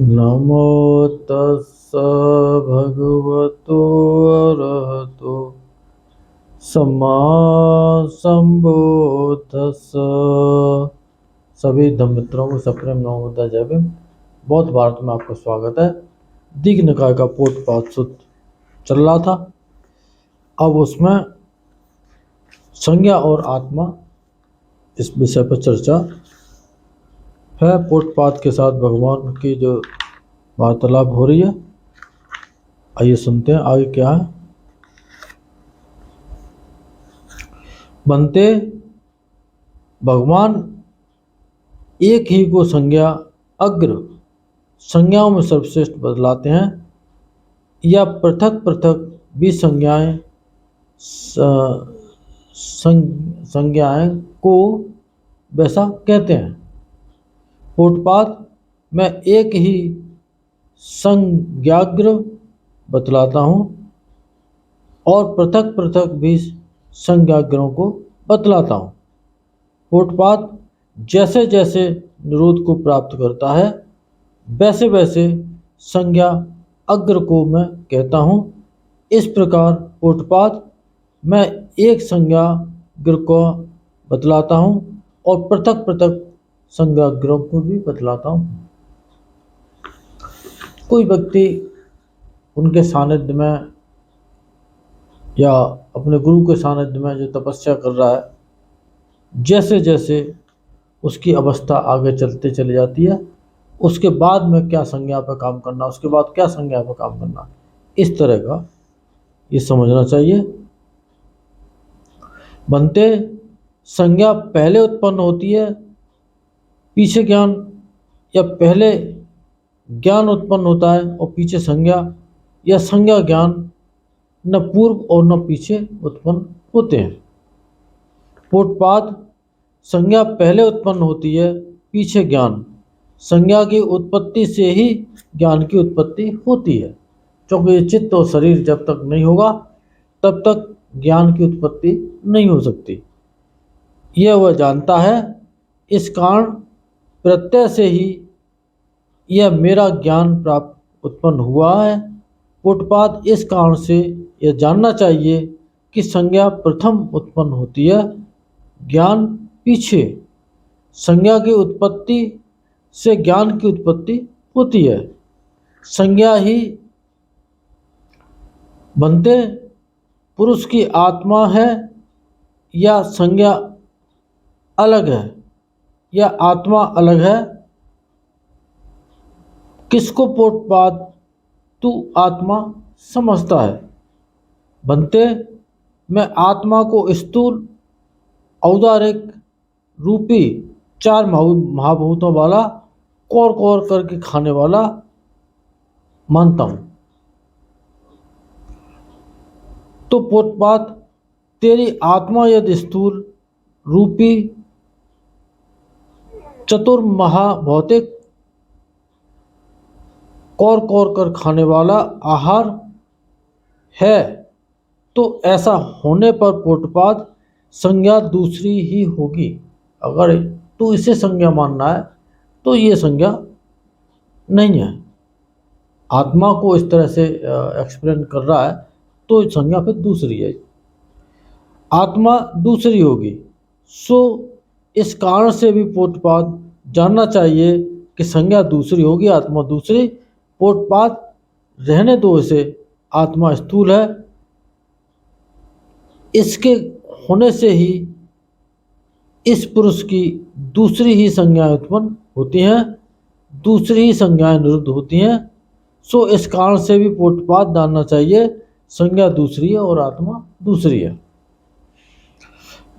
नमो तस्स भगवतो अरहतो सम्मा संबुद्दस्स। सभी धम्म मित्रों को सप्रेम नमो बुद्धाय जय भीम। बौद्ध भारत में आपका स्वागत है। दीघ निकाय का पोटपाद सूत्र चल रहा था। अब उसमें संज्ञा और आत्मा इस विषय पर चर्चा है। पोटपाद के साथ भगवान की जो वार्तालाप हो रही है, आइए सुनते हैं आगे क्या है। बनते भगवान एक ही को संज्ञा अग्र संज्ञाओं में सर्वश्रेष्ठ बतलाते हैं या पृथक पृथक भी संज्ञाएं को वैसा कहते हैं। पोटपाद मैं एक ही संज्ञाग्र बतलाता हूँ और पृथक पृथक भी संज्ञाग्रों को बतलाता हूँ। पोटपाद जैसे जैसे निरोध को प्राप्त करता है वैसे वैसे संज्ञा अग्र को मैं कहता हूँ। इस प्रकार पोटपाद मैं एक संज्ञाग्र को बतलाता हूँ और पृथक पृथक संज्ञाग्रों को भी बतलाता हूँ। कोई व्यक्ति उनके सानिध्य में या अपने गुरु के सानिध्य में जो तपस्या कर रहा है, जैसे जैसे उसकी अवस्था आगे चलते चली जाती है, उसके बाद में क्या संज्ञा पर काम करना, उसके बाद क्या संज्ञा पर काम करना, इस तरह का ये समझना चाहिए। बनते संज्ञा पहले उत्पन्न होती है पीछे ज्ञान, या पहले ज्ञान उत्पन्न होता है और पीछे संज्ञा, या संज्ञा ज्ञान न पूर्व और न पीछे उत्पन्न होते हैं। पोटपाद संज्ञा पहले उत्पन्न होती है पीछे ज्ञान, संज्ञा की उत्पत्ति से ही ज्ञान की उत्पत्ति होती है, क्योंकि ये चित्त और शरीर जब तक नहीं होगा तब तक ज्ञान की उत्पत्ति नहीं हो सकती। यह वह जानता है। इस कारण प्रत्यय से ही यह मेरा ज्ञान प्राप्त उत्पन्न हुआ है। पोटपाद इस कारण से यह जानना चाहिए कि संज्ञा प्रथम उत्पन्न होती है, ज्ञान पीछे। संज्ञा की उत्पत्ति से ज्ञान की उत्पत्ति होती है। संज्ञा ही बनते पुरुष की आत्मा है या संज्ञा अलग है या आत्मा अलग है। किसको पोटपाद तू आत्मा समझता है? बनते मैं आत्मा को स्थूल औदारिक रूपी चार महाभूतों वाला कौर कौर करके खाने वाला मानता हूं। तो पोटपाद तेरी आत्मा यदि स्थूल रूपी चतुर्महाभौतिक कौर कौर कर खाने वाला आहार है, तो ऐसा होने पर पोटपाद संज्ञा दूसरी ही होगी। अगर तू इसे संज्ञा मानना है तो ये संज्ञा नहीं है। आत्मा को इस तरह से एक्सप्लेन कर रहा है तो संज्ञा फिर दूसरी है, आत्मा दूसरी होगी। सो इस कारण से भी पोटपाद जानना चाहिए कि संज्ञा दूसरी होगी, आत्मा दूसरी। पोटपाद रहने दो इसे, आत्मा स्थूल है, इसके होने से ही इस पुरुष की दूसरी ही संज्ञाएं उत्पन्न होती हैं, दूसरी ही संज्ञाएं निरुद्ध होती हैं। सो इस कारण से भी पोटपाद जानना चाहिए संज्ञा दूसरी है और आत्मा दूसरी है।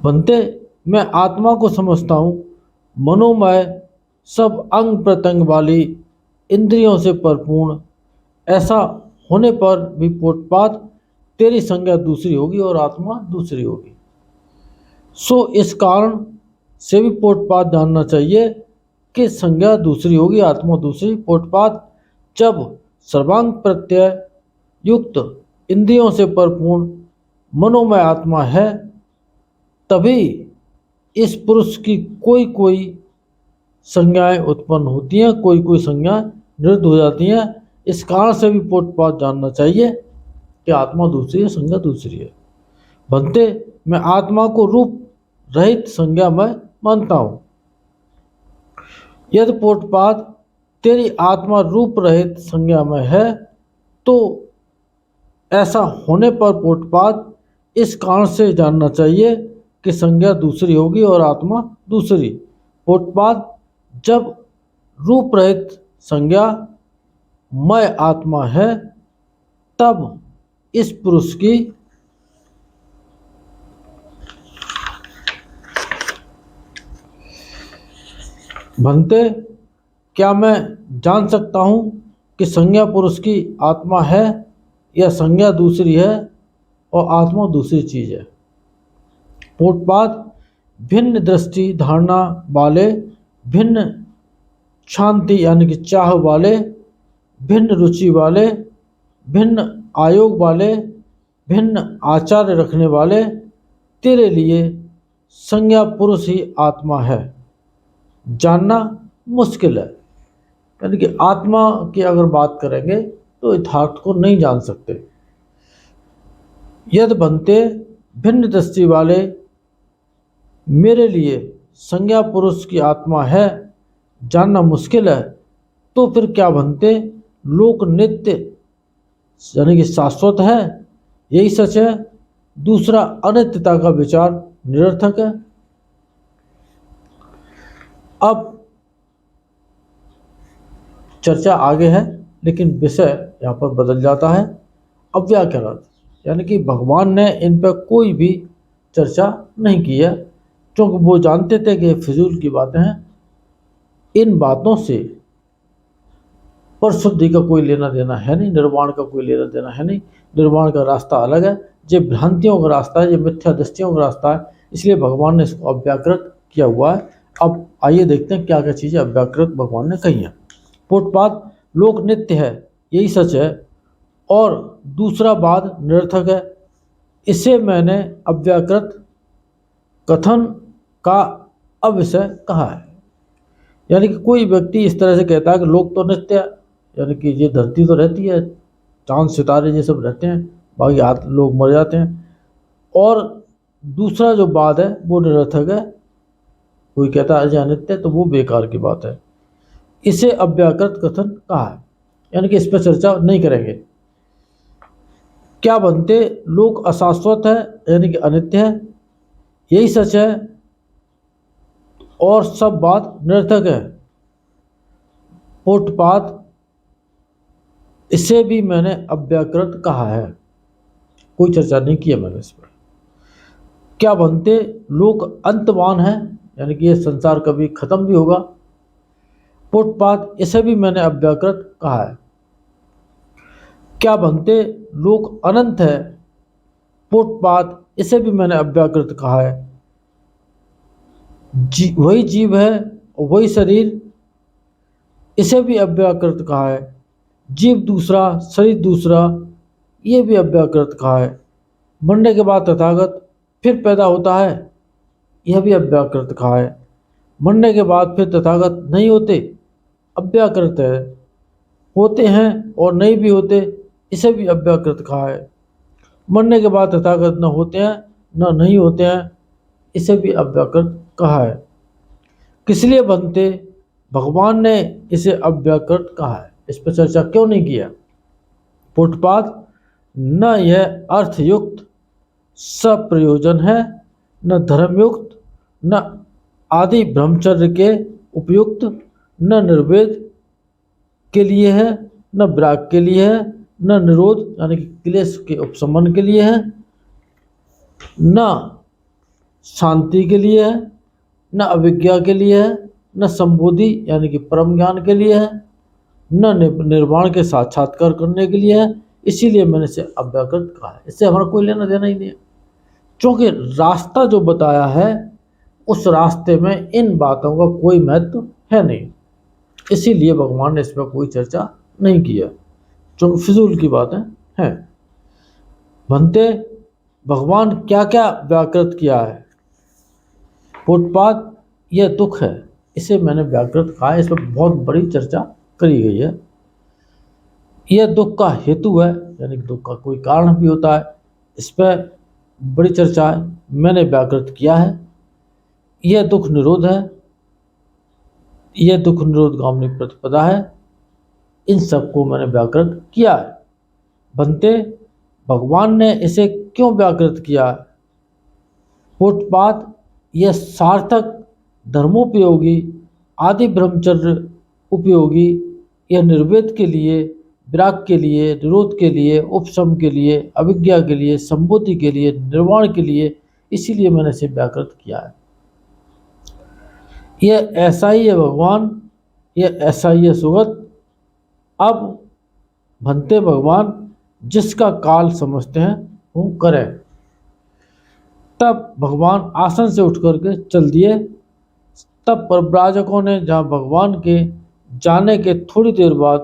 बनते मैं आत्मा को समझता हूँ मनोमय सब अंग प्रत्यंग वाली इंद्रियों से परिपूर्ण। ऐसा होने पर भी पोटपाद तेरी संज्ञा दूसरी होगी और आत्मा दूसरी होगी। सो इस कारण से भी पोटपाद जानना चाहिए कि संज्ञा दूसरी होगी, आत्मा दूसरी। पोटपाद जब सर्वांग प्रत्यय युक्त इंद्रियों से परिपूर्ण मनोमय आत्मा है, तभी इस पुरुष की कोई कोई संज्ञाएं उत्पन्न होती हैं, कोई कोई संज्ञा निरुद्ध हो जाती हैं। इस कारण से भी पोटपाद जानना चाहिए कि आत्मा दूसरी है, संज्ञा दूसरी है। बनते मैं आत्मा को रूप रहित संज्ञा में मानता हूं। यदि पोटपाद तेरी आत्मा रूप रहित संज्ञा में है तो ऐसा होने पर पोटपाद इस कारण से जानना चाहिए कि संज्ञा दूसरी होगी और आत्मा दूसरी। पोटपाद जब रूप रहित संज्ञा मैं आत्मा है तब इस पुरुष की बनते क्या मैं जान सकता हूं कि संज्ञा पुरुष की आत्मा है या संज्ञा दूसरी है और आत्मा दूसरी चीज है। पोटपाद भिन्न दृष्टि धारणा वाले, भिन्न शांति यानी कि चाह वाले, भिन्न रुचि वाले, भिन्न आयोग वाले, भिन्न आचार्य रखने वाले तेरे लिए संज्ञा पुरुष ही आत्मा है जानना मुश्किल है। यानी कि आत्मा की अगर बात करेंगे तो यथार्थ को नहीं जान सकते। यदि बनते भिन्न दृष्टि वाले मेरे लिए संज्ञा पुरुष की आत्मा है जानना मुश्किल है तो फिर क्या बनते लोक नित्य यानी कि शाश्वत है, यही सच है। दूसरा अनित्यता का विचार निरर्थक है। अब चर्चा आगे है लेकिन विषय यहाँ पर बदल जाता है। अव्याकरण यानी कि भगवान ने इन पर कोई भी चर्चा नहीं की है क्योंकि वो जानते थे कि फिजूल की बातें हैं। इन बातों से पर शुद्धि का कोई लेना देना है नहीं, निर्वाण का कोई लेना देना है नहीं। निर्वाण का रास्ता अलग है, ये भ्रांतियों का रास्ता है, ये मिथ्या दृष्टियों का रास्ता है। इसलिए भगवान ने इसको अव्याकृत किया हुआ है। अब आइए देखते हैं क्या क्या चीज़ें अव्याकृत भगवान ने कही हैं। पोटपाद लोक नित्य है, यही सच है, और दूसरा बाद निरर्थक है। इसे मैंने अव्याकृत कथन का अविषय कहा है। यानी कि कोई व्यक्ति इस तरह से कहता है कि लोक तो नित्य है, यानी कि ये धरती तो रहती है, चांद सितारे ये सब रहते हैं, बाकी लोग मर जाते हैं, और दूसरा जो बात है वो निरर्थक है। कोई कहता है जो अनित्य तो वो बेकार की बात है। इसे अव्याकृत कथन कहा है, यानी कि इस पर चर्चा नहीं करेंगे। क्या बनते लोक अशाश्वत है यानी कि अनित्य है, यही सच है, और सब बात निरर्थक है। पोटपाद इसे भी मैंने अव्याकृत कहा है, कोई चर्चा नहीं की है मैंने इस पर। क्या बनते लोक अंतवान है यानी कि ये संसार कभी खत्म भी होगा। पोटपाद इसे भी मैंने अव्याकृत कहा है। क्या बनते लोक अनंत है। पोटपाद इसे भी मैंने अव्याकृत कहा है। वही जीव है और वही शरीर, इसे भी अव्याकृत कहा है। जीव दूसरा शरीर दूसरा, ये भी अव्याकृत कहा है। मरने के बाद तथागत फिर पैदा होता है, यह भी अव्याकृत कहा है। मरने के बाद फिर तथागत नहीं होते, अव्याकृत है। होते हैं और नहीं भी होते, इसे भी अव्याकृत कहा है। मरने के बाद तथागत न होते हैं न नहीं होते हैं, इसे भी अव्याकृत कहा है। किस लिए बनते भगवान ने इसे अव्याकृत कहा है, इस पर चर्चा क्यों नहीं किया। पोटपाद न यह अर्थयुक्त सप्रयोजन है, न धर्मयुक्त, न आदि ब्रह्मचर्य के उपयुक्त, न निर्वेद के लिए है, न विराग के लिए है, न निरोध यानी कि क्लेश के उपशमन के लिए है, न शांति के लिए है, न अविज्ञा के लिए है, न संबोधि यानी कि परम ज्ञान के लिए है, न निर्वाण के साक्षात्कार करने के लिए है। इसीलिए मैंने इसे अव्याकृत कहा है। इससे हमारा कोई लेना देना ही नहीं है, क्योंकि रास्ता जो बताया है उस रास्ते में इन बातों का कोई महत्व है नहीं। इसीलिए भगवान ने इस पर कोई चर्चा नहीं किया, जो फिजूल की बातें हैं। बनते भगवान क्या क्या व्याकृत किया है। पोटपाद यह दुख है, इसे मैंने व्याकृत कहा है। इस पर बहुत बड़ी चर्चा करी गई है। यह दुख का हेतु है, यानी कि दुख का कोई कारण भी होता है। इस पर बड़ी चर्चा मैंने व्याकृत किया है। यह दुख निरोध है, यह दुख निरोध गामिनी प्रतिपदा है। इन सबको मैंने व्याकृत किया है। बनते भगवान ने इसे क्यों व्याकृत किया है? पोटपाद यह सार्थक धर्मोपयोगी आदि ब्रह्मचर्य उपयोगी, यह निर्वेद के लिए, विराग के लिए, निरोध के लिए, उपशम के लिए, अविज्ञा के लिए, संबोधि के लिए, निर्वाण के लिए, इसीलिए मैंने इसे व्याकृत किया है। यह ऐसा ही है भगवान, यह ऐसा ही है सुगत। अब भंते भगवान जिसका काल समझते हैं वो करें। तब भगवान आसन से उठ करके चल दिए। तब परिव्राजकों ने जहाँ भगवान के जाने के थोड़ी देर बाद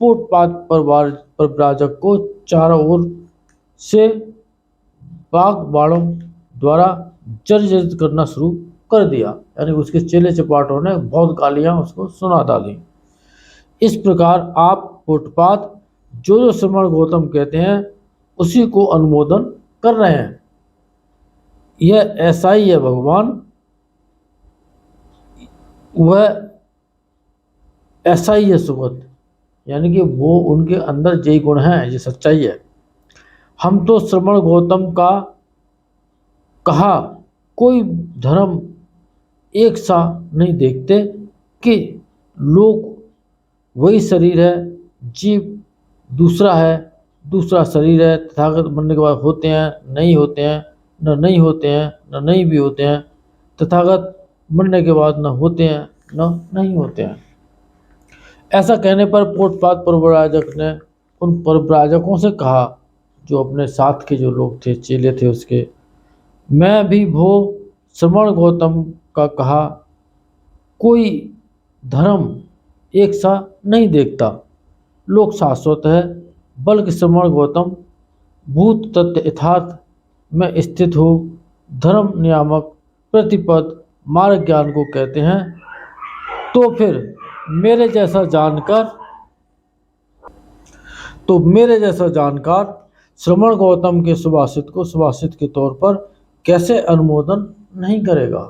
पोटपाद परिव्राजक को चारों ओर से बाग बाणों द्वारा जर्जरित करना शुरू कर दिया, यानी उसके चेले चपाटों ने बहुत गालियां उसको सुना डाली। इस प्रकार आप पोटपाद जो श्रमण गौतम कहते हैं उसी को अनुमोदन कर रहे हैं। यह ऐसा ही है भगवान, वह ऐसा ही है सुगत, यानी कि वो उनके अंदर जय गुण हैं, ये सच्चाई है। हम तो श्रमण गौतम का कहा कोई धर्म एक सा नहीं देखते कि लोग वही शरीर है, जीव दूसरा है, दूसरा शरीर है, तथागत बनने के बाद होते हैं, नहीं होते हैं, न नहीं होते हैं, न नहीं भी होते हैं, तथागत बनने के बाद न होते हैं न नहीं होते हैं। ऐसा कहने पर पोटपाद परिव्राजक ने उन परिव्राजकों से कहा, जो अपने साथ के जो लोग थे, चेले थे उसके, मैं भी भो श्रमण गौतम का कहा कोई धर्म एक सा नहीं देखता, लोक शाश्वत है, बल्कि श्रमण गौतम भूत तत्व यथार्थ में स्थित हो धर्म नियामक प्रतिपद मार्ग ज्ञान को कहते हैं। तो फिर मेरे जैसा जानकार श्रमण गौतम के सुभाषित को सुभाषित के तौर पर कैसे अनुमोदन नहीं करेगा।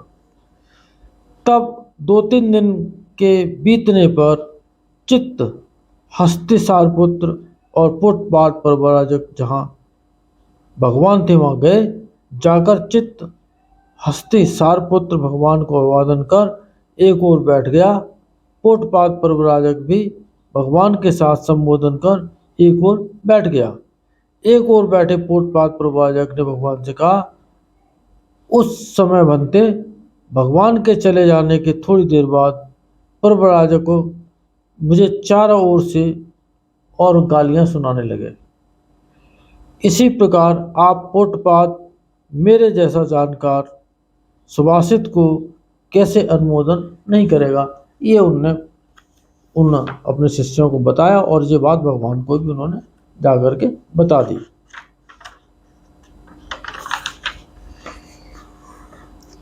तब 2-3 दिन के बीतने पर चित्त हस्ती सारपुत्र और पोटपाद परिव्राजक जहाँ भगवान थे वहाँ गए। जाकर चित्त हस्ती सारपुत्र भगवान को अभिवादन कर एक ओर बैठ गया। पोटपाद परिव्राजक भी भगवान के साथ संबोधन कर एक ओर बैठ गया। एक ओर बैठे पोटपाद परिव्राजक ने भगवान से कहा, उस समय बनते भगवान के चले जाने के थोड़ी देर बाद परिव्राजक को मुझे चारों ओर से और गालियां सुनाने लगे। इसी प्रकार आप पोटपाद मेरे जैसा जानकार सुभाषित को कैसे अनुमोदन नहीं करेगा। ये उन अपने शिष्यों को बताया और ये बात भगवान को भी उन्होंने जाकर के बता दी।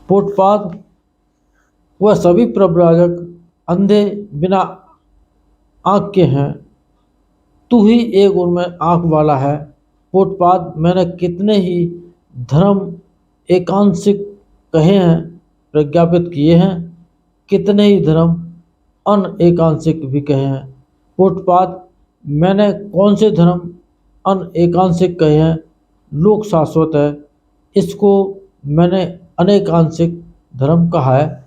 पोटपाद वह सभी परिव्राजक अंधे बिना आँख के हैं, तू ही एक उनमें आँख वाला है। पोटपाद मैंने कितने ही धर्म एकांशिक कहे हैं, प्रज्ञापित किए हैं, कितने ही धर्म अनएकांशिक भी कहे हैं। पोटपाद मैंने कौन से धर्म अनएकांशिक कहे हैं? लोक शाश्वत है, इसको मैंने अनेकांशिक धर्म कहा है।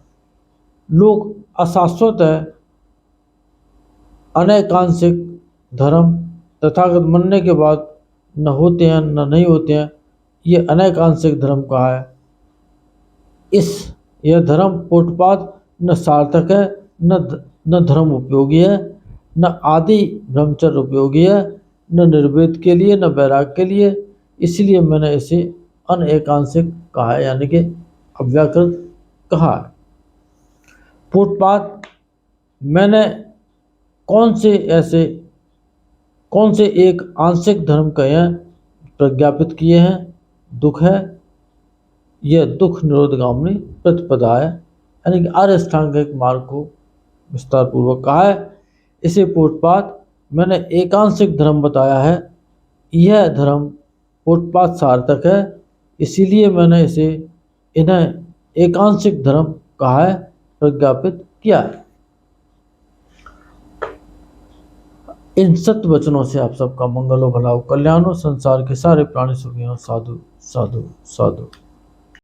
लोक अशाश्वत है, अनेकांशिक धर्म तथागत बनने के बाद न होते हैं न नहीं होते हैं, ये अनेकांशिक धर्म कहा है। यह धर्म पोटपाद न सार्थक है, न धर्म उपयोगी है, न आदि ब्रह्मचर्य उपयोगी है, न निर्वेद के लिए न वैराग के लिए, इसलिए मैंने इसे अनएकांशिक कहा है, यानी कि अव्याकृत कहा है। पोटपाद मैंने कौन से एक आंशिक धर्म कहे हैं, प्रज्ञापित किए हैं। दुख है, यह दुख निरोधगामिनी प्रतिपदा है, यानी कि आर्य अष्टांगिक मार्ग को विस्तार पूर्वक कहा है। इसे पोटपाद मैंने एकांशिक धर्म बताया है। यह धर्म पूर्णपात सार्थक है, इसीलिए मैंने इन्हें एकांशिक धर्म कहा है, प्रज्ञापित किया है। इन सत्य वचनों से आप सबका मंगल हो, भला हो, कल्याण हो, संसार के सारे प्राणी सुखी हो। साधु साधु साधु।